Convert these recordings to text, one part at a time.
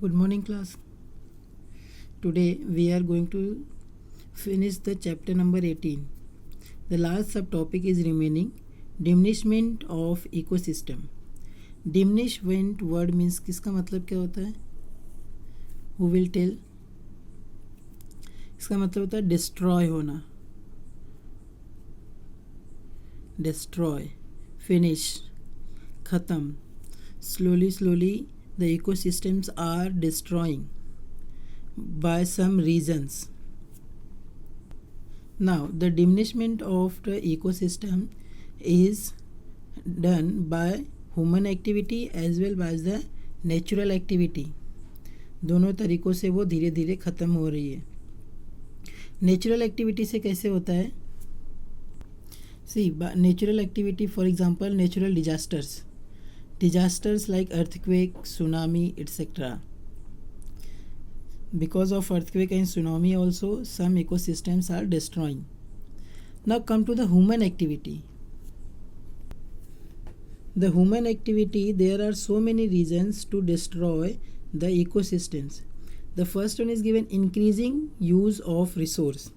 Good morning, class. Today we are going to finish the chapter number 18. The last subtopic is remaining diminishment of ecosystem. Diminishment word means किसका मतलब क्या होता है? Who will tell? इसका मतलब होता है destroy होना, destroy, finish, खत्म. Slowly the ecosystems are destroying by some reasons. Now the diminishment of the ecosystem is done by human activity as well as the natural activity. दोनों तरीक़ों से वो धीरे धीरे ख़त्म हो रही है. नेचुरल एक्टिविटी से कैसे होता है? See natural activity, for example natural disasters like earthquake, tsunami, etc. Because of earthquake and tsunami also some ecosystems are destroying. Now come to the human activity. The human activity, there are so many reasons to destroy the ecosystems. The first one is given increasing use of resource.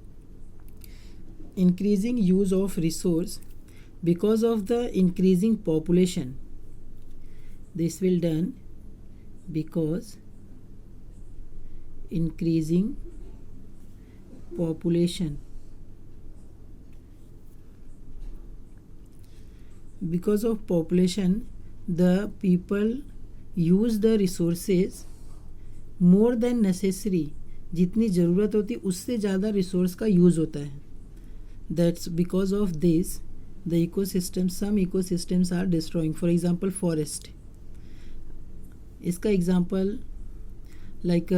Increasing use of resource because of the increasing population. This will done because increasing population. Because of population, the people use the resources more than necessary. जितनी ज़रूरत होती उससे ज़्यादा resource का use होता है. That's because of this the ecosystem, some ecosystems are destroying. For example, forest. इसका example like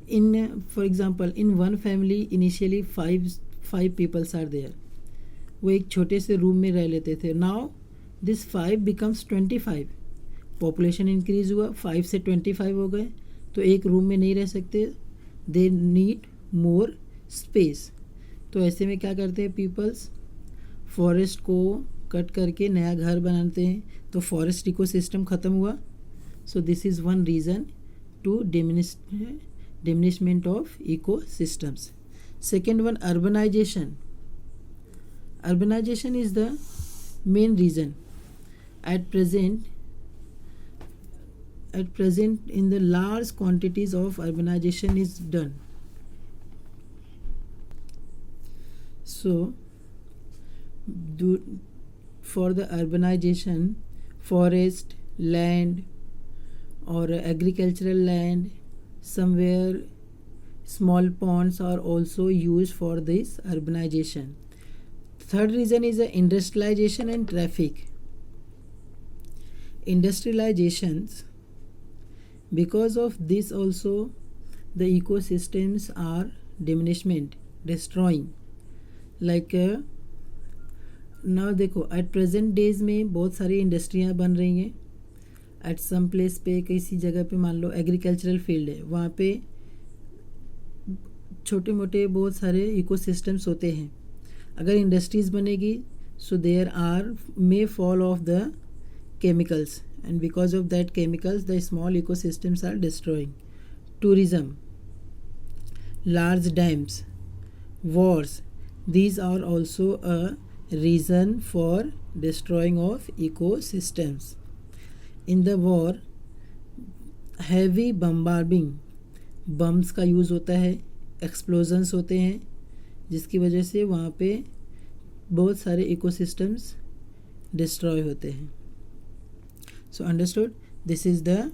in for example in one family initially five peoples are there. वो एक छोटे से रूम में रह लेते थे. Now this 5 becomes 25. Population increase हुआ, 5 से 25 हो गए, तो एक रूम में नहीं रह सकते. They need more space. तो ऐसे में क्या करते हैं पीपल्स? फॉरेस्ट को कट करके नया घर बनाते हैं. तो फॉरेस्ट इकोसिस्टम ख़त्म हुआ. So this is one reason to diminishment of ecosystems. Second one, urbanization. Urbanization is the main reason. At present in the large quantities of urbanization is done. So for the urbanization, forest, land or agricultural land, somewhere small ponds are also used for this urbanization. Third reason is the industrialization and traffic. Industrializations, because of this also the ecosystems are diminishment, destroying. Like now देखो at present days में बहुत सारी इंडस्ट्रियाँ बन रही हैं. At some place पे किसी जगह पे मान लो एग्रीकल्चरल फील्ड है, वहाँ पे छोटे मोटे बहुत सारे इकोसिस्टम्स होते हैं. अगर इंडस्ट्रीज़ बनेगी so there are may fall of the chemicals and because of that chemicals the small ecosystems are destroying. Tourism, large dams, wars, these are also a reason for destroying of ecosystems. In the war, heavy bombarding, bombs का use होता है, explosions होते हैं, जिसकी वजह से वहाँ पे बहुत सारे इकोसिस्टम्स डिस्ट्रॉय होते हैं. So understood, this is the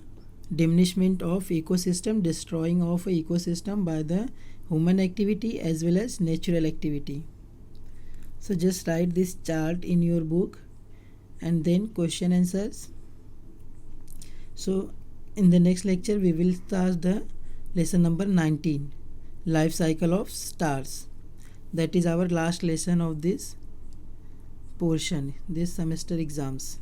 diminishment of ecosystem, destroying of a ecosystem by the human activity as well as natural activity. So just write this chart in your book and then question answers. So in the next lecture we will start the lesson number 19, life cycle of stars. That is our last lesson of this portion, this semester exams.